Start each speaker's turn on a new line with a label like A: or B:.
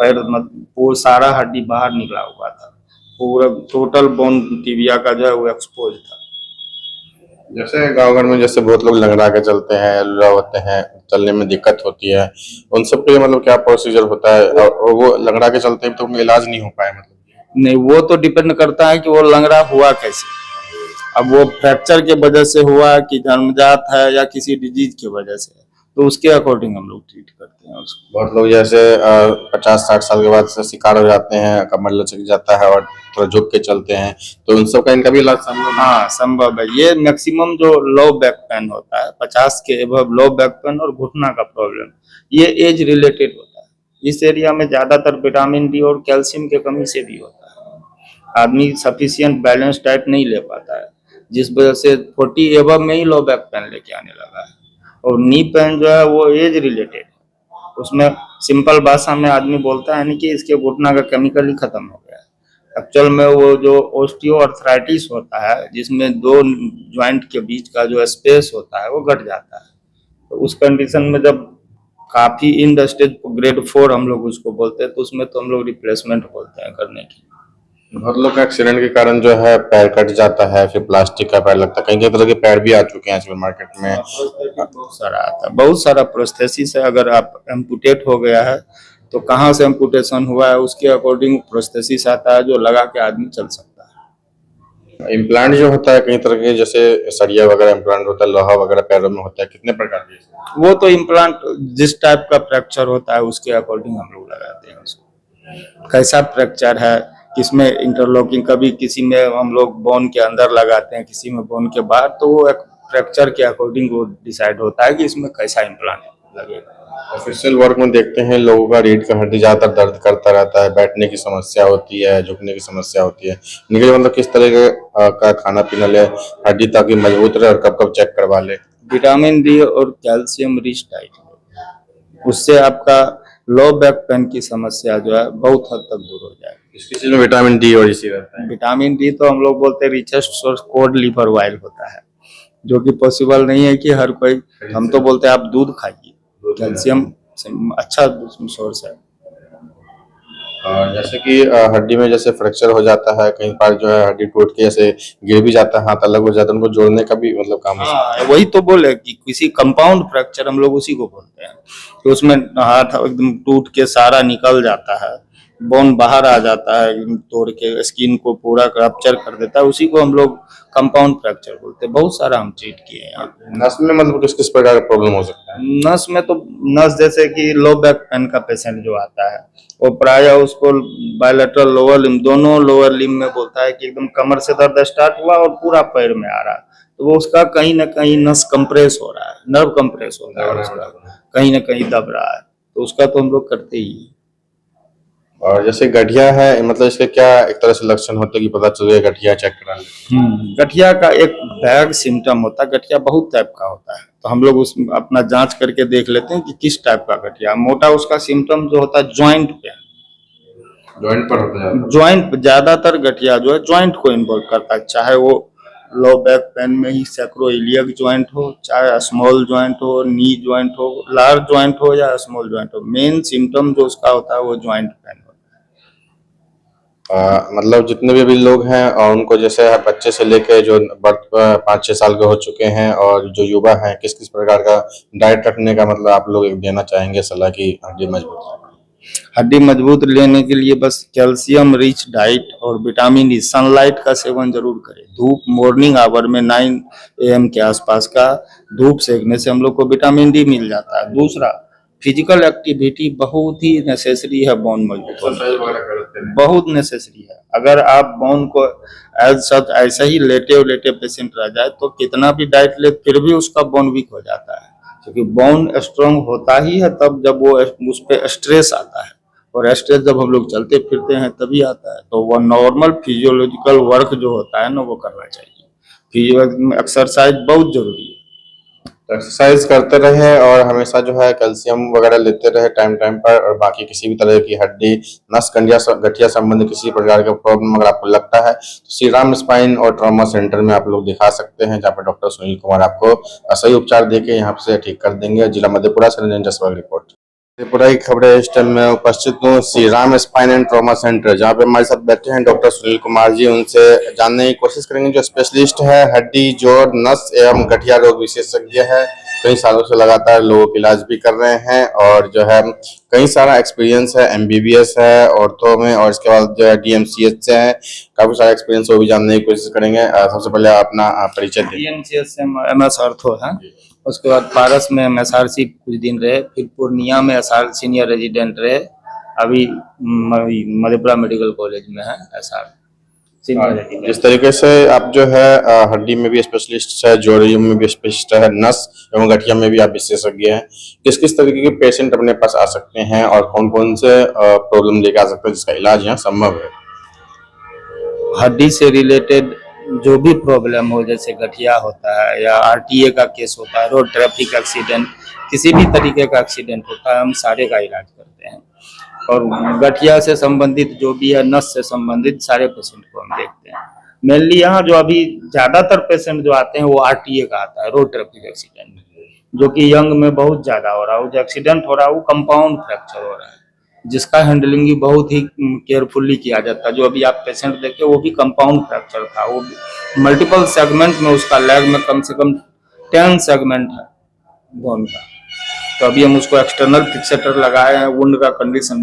A: पैर वो सारा हड्डी बाहर निकला हुआ था, पूरा टोटल बोन टिबिया का जो है वो एक्सपोज था।
B: जैसे गाँव घर में जैसे बहुत लोग लंगड़ा के चलते हैं, लुला होते हैं, चलने में दिक्कत होती है, उन सब के मतलब क्या प्रोसीजर होता है, और वो लंगड़ा के चलते हैं तो उनका इलाज नहीं हो पाया मतलब?
A: नहीं, वो तो डिपेंड करता है कि वो लंगड़ा हुआ कैसे। अब वो फ्रैक्चर के वजह से हुआ कि जन्मजात है या किसी डिजीज की वजह से, तो उसके अकॉर्डिंग हम लोग ट्रीट करते हैं उसको।
B: बहुत लोग जैसे 50-60 साल के बाद से शिकार हो जाते हैं, कमर लचक जाता है और थोड़ा झुक के चलते हैं, तो उन सब का इनका भी इलाज संभव है?
A: हाँ, संभव है। ये मैक्सिमम जो लो बैक पेन होता है, 50 के एबव लो बैक पेन और घुटना का प्रॉब्लम, ये एज रिलेटेड होता है। इस एरिया में ज्यादातर विटामिन डी और कैल्शियम की कमी से भी होता है। आदमी सफिशियंट बैलेंस डाइट नहीं ले पाता है, जिस वजह से 40 एबव में ही लो बैक पेन लेके आने लगा है। और नी पेन जो है वो एज रिलेटेड है, उसमें सिंपल भाषा में आदमी बोलता है नहीं कि इसके घुटना का केमिकल ही खत्म हो गया है। एक्चुअल में वो जो ऑस्टियोआर्थराइटिस होता है, जिसमें दो ज्वाइंट के बीच का जो स्पेस होता है वो घट जाता है, तो उस कंडीशन में जब काफी इन द स्टेज ग्रेड 4 हम लोग उसको बोलते हैं, तो उसमें तो हम लोग रिप्लेसमेंट बोलते हैं करने की।
B: बहुत लोग का एक्सीडेंट के कारण जो है पैर कट जाता है, फिर प्लास्टिक का पैर लगता है, कई कई तरह के पैर भी आ चुके हैं आजकल मार्केट में।
A: बहुत सारा आता है, बहुत सारा प्रोस्थेसिस है। अगर आप एम्पुटेट हो गया है तो कहाँ से एम्पुटेशन हुआ है उसके अकॉर्डिंग प्रोस्थेसिस आता है, जो लगा के आदमी चल सकता है।
B: इम्प्लांट जो होता है कई तरह के, जैसे सरिया वगैरह इम्प्लांट होता है, लोहा वगैरह पैरों में होता है, कितने प्रकार के?
A: वो तो इम्प्लांट जिस टाइप का फ्रैक्चर होता है उसके अकॉर्डिंग हम लोग लगाते हैं उसको। कैसा फ्रैक्चर है, किसमें इंटरलॉकिंग, कभी किसी में हम लोग बोन के अंदर लगाते हैं, किसी में बोन के बाहर, तो वो फ्रैक्चर के अकॉर्डिंग वो डिसाइड होता है कि इसमें कैसा इम्प्लांट लगेगा।
B: ऑफिशियल वर्क में देखते हैं लोगों का रीढ़ का हड्डी ज्यादातर दर्द करता रहता है, बैठने की समस्या होती है, झुकने की समस्या होती है, इनके लिए मतलब किस तरह का खाना पीना ले हड्डी ताकि मजबूत रहे, और कब कब चेक करवा ले?
A: विटामिन डी और कैल्शियम रिच डाइट, उससे आपका लो बैक पेन की समस्या जो है बहुत हद तक दूर हो जाएगी।
B: किस चीज में विटामिन डी और इसी रहता है?
A: विटामिन डी तो हम लोग बोलते हैं richest source code liver oil होता है, जो कि पॉसिबल नहीं है कि हर कोई, हम तो बोलते हैं आप दूध खाइए, कैल्शियम अच्छा सोर्स है।
B: और जैसे कि हड्डी में जैसे फ्रैक्चर हो जाता है, कई बार जो है हड्डी टूट के जैसे गिर भी जाता है, हाथ अलग हो जाता है, उनको जोड़ने का भी मतलब काम है।
A: हाँ, वही तो बोले कि किसी कंपाउंड फ्रैक्चर हम लोग उसी को बोलते हैं, कि उसमें हाथ एकदम टूट के सारा निकल जाता है, बोन बाहर आ जाता है, तोड़ के स्किन को पूरा रप्चर कर देता है, उसी को हम लोग कंपाउंड फ्रैक्चर बोलते हैं। बहुत सारा हम ट्रीट किए हैं यहाँ पे।
B: नस में मतलब किस किस प्रकार का प्रॉब्लम हो सकता है?
A: नस में तो नस जैसे कि लो बैक पेन का पेशेंट जो आता है, वो प्राय उसको बायलेटरल लोअर लिम्ब, दोनों लोअर लिम्ब में बोलता है कि एकदम कमर से दर्द स्टार्ट हुआ और पूरा पैर में आ रहा है, तो वो उसका कहीं ना कहीं नस कंप्रेस हो रहा है, नर्व कंप्रेस हो रहा है उसका, कहीं ना कहीं दब रहा है, तो उसका तो हम लोग करते ही हैं।
B: और जैसे गठिया है, मतलब इसके क्या एक तरह से लक्षण होते हैं कि पता चल गया गठिया, चेक करा ले?
A: गठिया का एक बैग सिम्टम होता है। गठिया बहुत टाइप का होता है, तो हम लोग उस अपना जांच करके देख लेते हैं कि किस टाइप का गठिया। मोटा उसका सिम्टम जो होता है ज्वाइंट पेन,
B: जॉइंट पर होता है?
A: ज्वाइंट, ज्यादातर गठिया जो है ज्वाइंट को इन्वॉल्व करता है, चाहे वो लो बैक पेन में ही सैक्रोइलियक ज्वाइंट हो, चाहे स्मॉल ज्वाइंट हो, नी ज्वाइंट हो, लार्ज ज्वाइंट हो या स्मॉल ज्वाइंट हो, मेन सिम्टम जो उसका होता है वो ज्वाइंट पेन होता
B: मतलब जितने भी अभी लोग हैं और उनको जैसे बच्चे से लेके जो 5-6 साल के हो चुके हैं और जो युवा हैं, किस किस प्रकार का डाइट रखने का मतलब आप लोग देना चाहेंगे सलाह की हड्डी मजबूत रहे?
A: है। हड्डी मजबूत लेने के लिए बस कैल्शियम रिच डाइट और विटामिन डी, सनलाइट का सेवन जरूर करें। धूप मॉर्निंग आवर में 9 AM के आसपास का धूप सेकने से हम लोग को विटामिन डी मिल जाता है। दूसरा, फिजिकल एक्टिविटी बहुत ही नेसेसरी है बोन मजबूत होने, बहुत नेसेसरी है। अगर आप बोन को एज सच ऐसे ही लेटे लेटे पेशेंट रह जाए तो कितना भी डाइट ले फिर भी उसका बोन वीक हो जाता है, क्योंकि बोन स्ट्रांग होता ही है तब जब वो उस पर स्ट्रेस आता है, और स्ट्रेस जब हम लोग चलते फिरते हैं तभी आता है। तो वो नॉर्मल फिजियोलॉजिकल वर्क जो होता है ना वो करना चाहिए। फिजियो एक्सरसाइज बहुत जरूरी है।
B: एक्सरसाइज करते रहे और हमेशा जो है कैल्शियम वगैरह लेते रहे टाइम टाइम पर, और बाकी किसी भी तरह की हड्डी नस कंडिया गठिया संबंधी किसी प्रकार का प्रॉब्लम अगर आपको लगता है तो श्री राम स्पाइन और ट्रॉमा सेंटर में आप लोग दिखा सकते हैं, जहाँ पर डॉक्टर सुनील कुमार आपको सही उपचार देके यहाँ से ठीक कर देंगे। जिला मधेपुरा से रंजन जसवाल रिपोर्ट। त्रिपुरा की खबरें इस टाइम में उपस्थित हूँ Shri Ram spine and trauma centre, जहाँ पे हमारे साथ बैठे हैं डॉक्टर सुनील कुमार जी। उनसे जानने की कोशिश करेंगे, जो स्पेशलिस्ट है, हड्डी, जोड़, नस एवं गठिया रोग विशेषज्ञ है। कई सालों से लगातार लोगों का इलाज भी कर रहे हैं और जो है कई सारा एक्सपीरियंस है, एमबीबीएस है ऑर्थो में, और इसके बाद जो है डीएमसीएच से है, काफी सारा एक्सपीरियंस वो भी जानने की कोशिश करेंगे। सबसे पहले आप अपना परिचय दें।
A: DMCS से MS ऑर्थो है, उसके बाद पारस में MSRC कुछ दिन रहे, फिर पूर्णिया में SR सीनियर रेजिडेंट रहे, अभी मधेपुरा मेडिकल कॉलेज में है SR सीनियर रेजिडेंट।
B: जिस तरीके से आप जो है हड्डी में भी स्पेशलिस्ट है, जोड़ों में भी स्पेशलिस्ट है, नस एवं गठिया में भी आप विशेषज्ञ हैं, किस किस तरीके के पेशेंट अपने पास आ सकते हैं और कौन कौन से प्रॉब्लम लेकर आ सकते हैं जिसका इलाज यहाँ संभव है?
A: हड्डी से रिलेटेड जो भी प्रॉब्लम हो, जैसे गठिया होता है या RTA का केस होता है, रोड ट्रैफिक एक्सीडेंट, किसी भी तरीके का एक्सीडेंट होता है, हम सारे का इलाज करते हैं। और गठिया से संबंधित जो भी है, नस से संबंधित सारे पेशेंट को हम देखते हैं। मेनली यहाँ जो अभी ज्यादातर पेशेंट जो आते हैं वो RTA का आता है, रोड ट्रैफिक एक्सीडेंट, जो कि यंग में बहुत ज्यादा हो रहा है। वो जो एक्सीडेंट हो रहा है वो कंपाउंड फ्रैक्चर हो रहा है, जिसका हैंडलिंग भी बहुत ही केयरफुली किया जाता है। जो अभी आप पेशेंट देखे वो भी कंपाउंड फ्रैक्चर था, वो मल्टीपल सेगमेंट में, उसका लेग में कम से कम 10 सेगमेंट है बोन का। तो अभी हम उसको एक्सटर्नल फिक्सेटर लगाए हैं, वुंड का कंडीशन